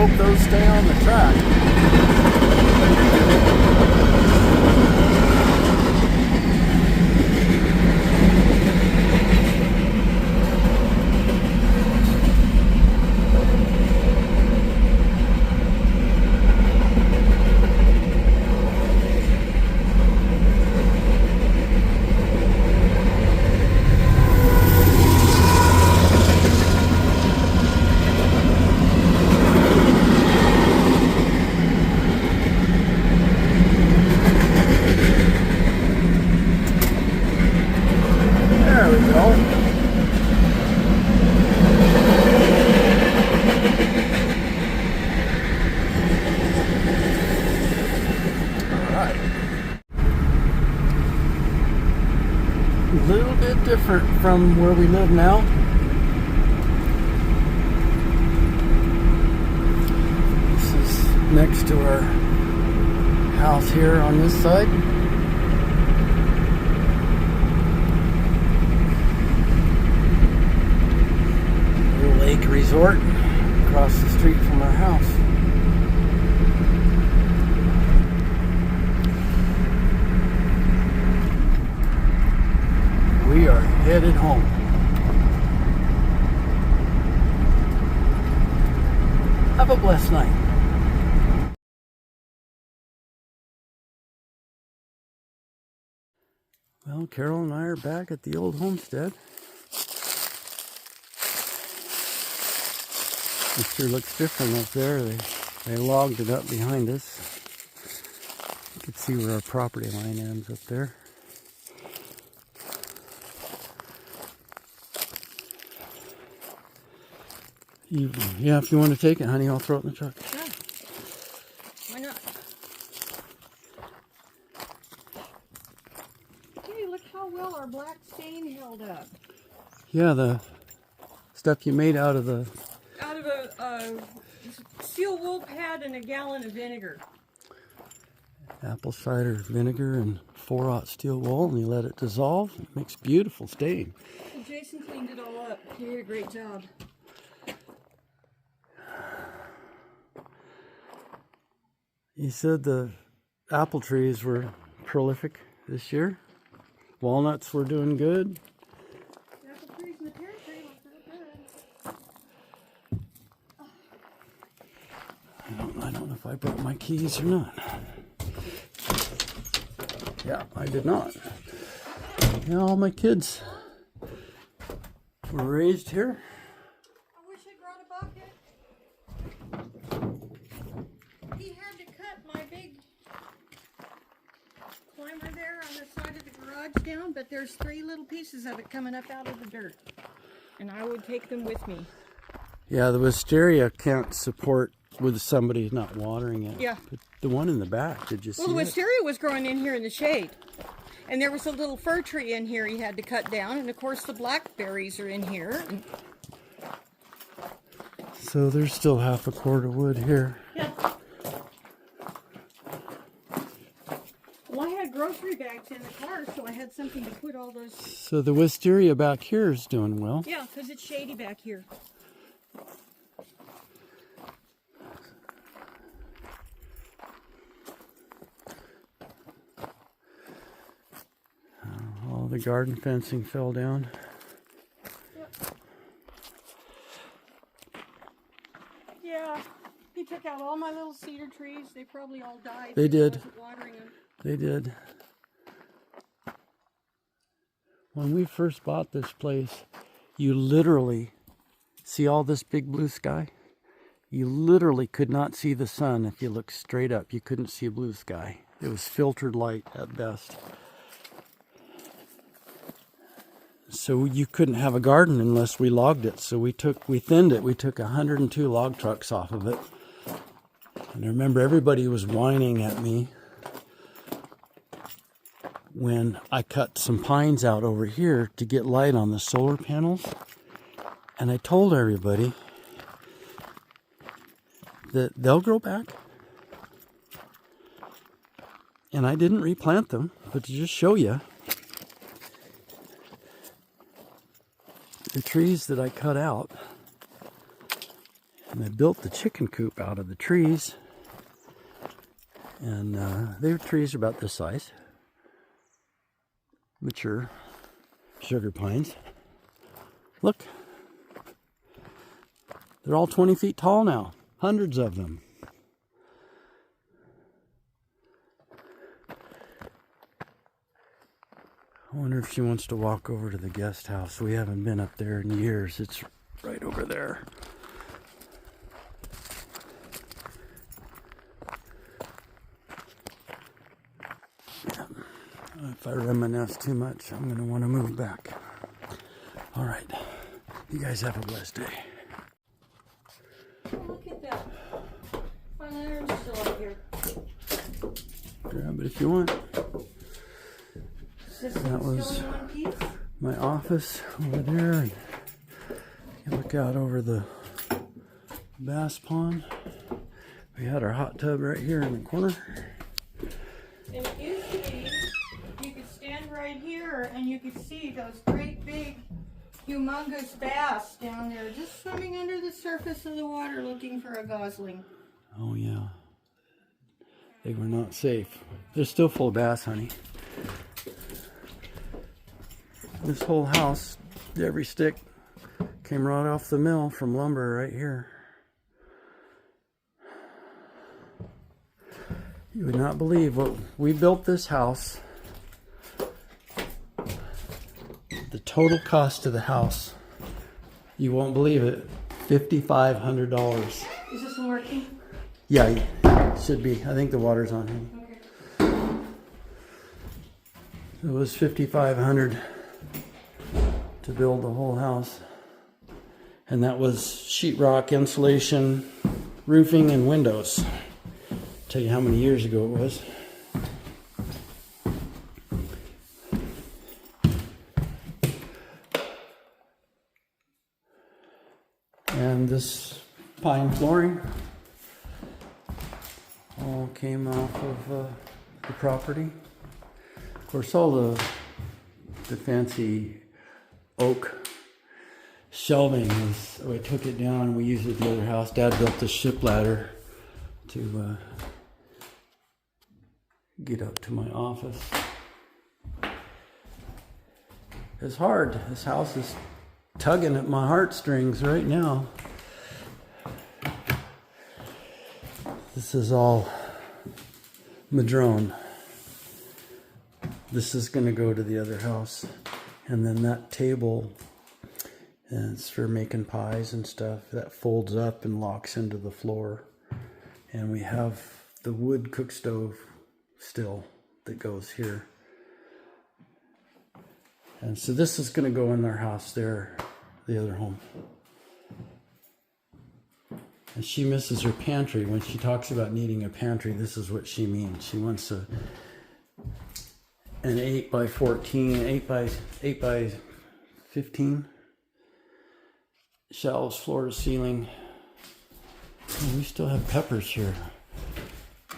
hope those stay on the track. A little bit different from where we live now. This is next to our house here on this side. Little lake resort across the street from our house. We are headed home. Have a blessed night. Well, Carol and I are back at the old homestead. It sure looks different up there. They logged it up behind us. You can see where our property line ends up there. Yeah, if you want to take it, honey, I'll throw it in the truck. Sure. Why not? Hey, look how well our black stain held up. Yeah, the stuff you made out of a steel wool pad and a gallon of vinegar. Apple cider vinegar and 4/0 steel wool, and you let it dissolve. It makes beautiful stain. Well, Jason cleaned it all up. He did a great job. He said the apple trees were prolific this year. Walnuts were doing good. The apple trees and the pear tree look real good. I don't know if I brought my keys or not. Yeah, I did not. Yeah, all my kids were raised here. I wish I brought a bucket. He had to cut my big climber there on the side of the garage down, but there's 3 little pieces of it coming up out of the dirt. And I would take them with me. Yeah, the wisteria can't support with somebody not watering it. Yeah. But the one in the back, did you see Well, the it? wisteria was growing in here in the shade. And there was a little fir tree in here he had to cut down. And of course the blackberries are in here. And so there's still half a cord of wood here. yeah. Well, I had grocery bags in the car, so I had something to put all those. So the wisteria back here is doing well. Yeah, because it's shady back here. All the garden fencing fell down. Yep. Yeah, he took out all my little cedar trees. They probably all died. They did. I wasn't watering them. They did. When we first bought this place, you literally see all this big blue sky? You literally could not see the sun if you looked straight up. You couldn't see a blue sky. It was filtered light at best. So you couldn't have a garden unless we logged it. So we thinned it. We took 102 log trucks off of it. And I remember everybody was whining at me when I cut some pines out over here to get light on the solar panels. And I told everybody that they'll grow back. And I didn't replant them, but to just show you, the trees that I cut out, And I built the chicken coop out of the trees. And they were trees about this size. Mature sugar pines. Look. They're all 20 feet tall now. Hundreds of them. I wonder if she wants to walk over to the guest house. We haven't been up there in years. It's right over there. Yeah. If I reminisce too much, I'm going to want to move back. All right. You guys have a blessed day. Oh, look at that. My iron's still up here. Grab it if you want. Is this That was still in one piece? my office over there. And you look out over the bass pond. We had our hot tub right here in the corner. And it used to be, you could stand right here and you could see those great big, humongous bass down there just swimming under the surface of the water looking for a gosling. Oh yeah. They were not safe. They're still full of bass, honey. This whole house, every stick came right off the mill from lumber right here. You would not believe what we built this house. The total cost of the house, you won't believe it, $5,500. Is this one working? Yeah, it should be. I think the water's on him. Okay. It was $5,500 to build the whole house. And that was sheetrock, insulation, roofing, and windows. Tell you how many years ago it was. And this pine flooring all came off of the property. Of course, all the fancy oak shelving was, we took it down and we used it at the other house. Dad built this ship ladder to get up to my office. It's hard. This house is tugging at my heartstrings right now. This is all madrone. This is going to go to the other house. And then that table, and it's for making pies and stuff, that folds up and locks into the floor. And we have the wood cook stove still that goes here. And so this is going to go in their house there, the other home. And she misses her pantry. When she talks about needing a pantry, this is what she means. She wants an 8 by 14, 8 by 15 shelves, floor to ceiling. And we still have peppers here.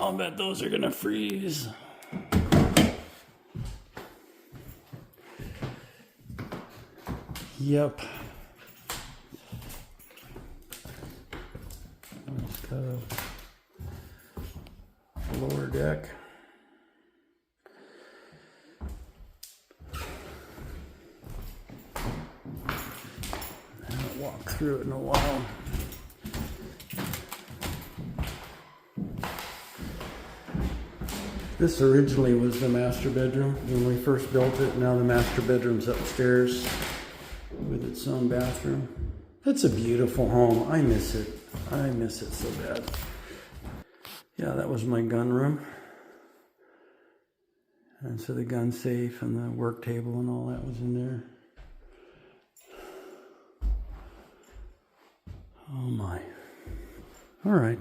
I'll bet those are gonna freeze. Yep. Just got a lower deck. I haven't walked through it in a while. This originally was the master bedroom when we first built it. Now the master bedroom's upstairs with its own bathroom. It's a beautiful home. I miss it. I miss it so bad. Yeah, that was my gun room. And so the gun safe and the work table and all that was in there. Oh my. All right.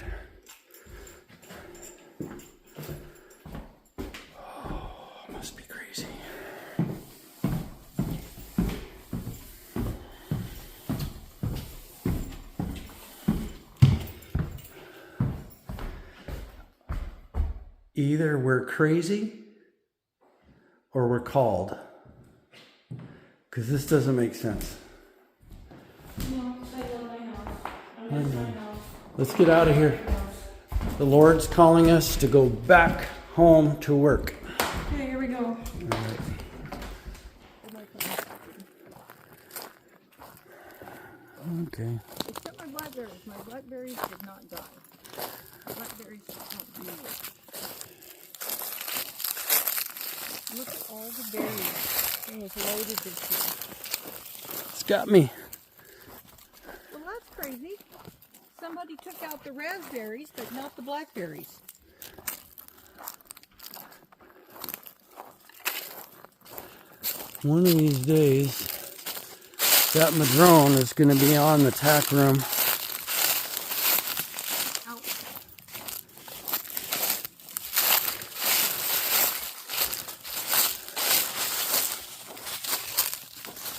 Oh, must be crazy. Either we're crazy or we're called. Because this doesn't make sense. No, I love my house. I miss my house. Let's get out of here. The Lord's calling us to go back home to work. Okay, here we go. All right. Okay. Except my blackberries. My blackberries did not die. Blackberries don't do it. Look at all the berries. It was loaded this year. It's got me. Well, that's crazy. Somebody took out the raspberries, but not the blackberries. One of these days, that madrone is going to be on the tack room. Ouch.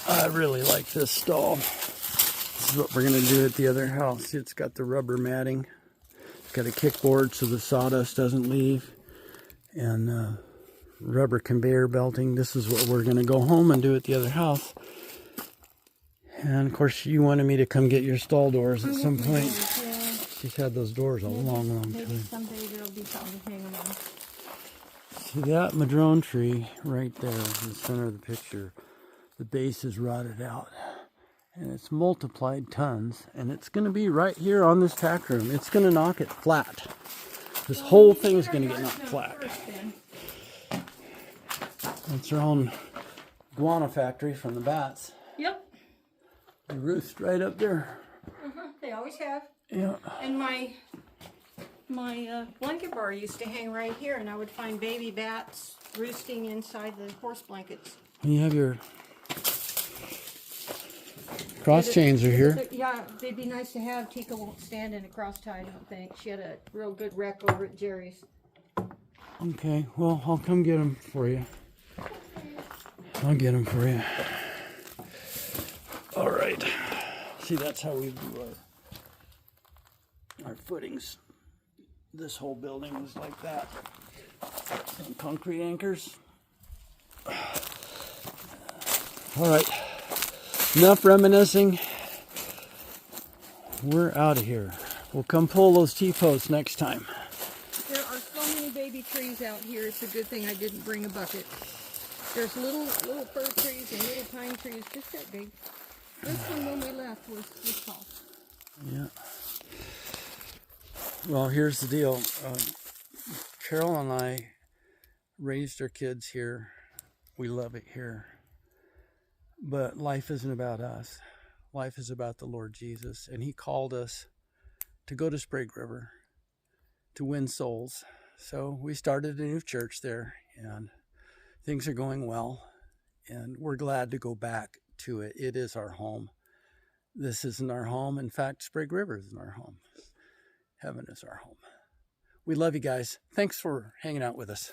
I really like this stall. This is what we're going to do at the other house. It's got the rubber matting. It's got a kickboard so the sawdust doesn't leave. And rubber conveyor belting. This is what we're going to go home and do at the other house. And of course, you wanted me to come get your stall doors at some point. Yeah. She's had those doors a long Maybe time. someday there'll be something to hang them on. See that madrone tree right there in the center of the picture? The base is rotted out. And it's multiplied tons. And it's going to be right here on this tack room. It's going to knock it flat. This whole thing is going to get knocked flat. It's our own guana factory from the bats. Yep. They roost right up there. They always have. Yeah. And my blanket bar used to hang right here, and I would find baby bats roosting inside the horse blankets. And you have your cross chains are here. Yeah, they'd be nice to have. Tika won't stand in a cross tie, I don't think. She had a real good wreck over at Jerry's. Okay, well, I'll come get them for you. I'll get them for you. All right. See, that's how we do our footings. This whole building was like that. And concrete anchors. All right. Enough reminiscing. We're out of here. We'll come pull those T-posts next time. There are so many baby trees out here. It's a good thing I didn't bring a bucket. There's little fir trees and little pine trees just that big. This one when we left was tall. Yeah. Well, here's the deal. Carol and I raised our kids here. We love it here. But life isn't about us. Life is about the Lord Jesus. And He called us to go to Sprague River to win souls. So we started a new church there, and things are going well. And we're glad to go back to it. It is our home. This isn't our home. In fact, Sprague River isn't our home. Heaven is our home. We love you guys. Thanks for hanging out with us.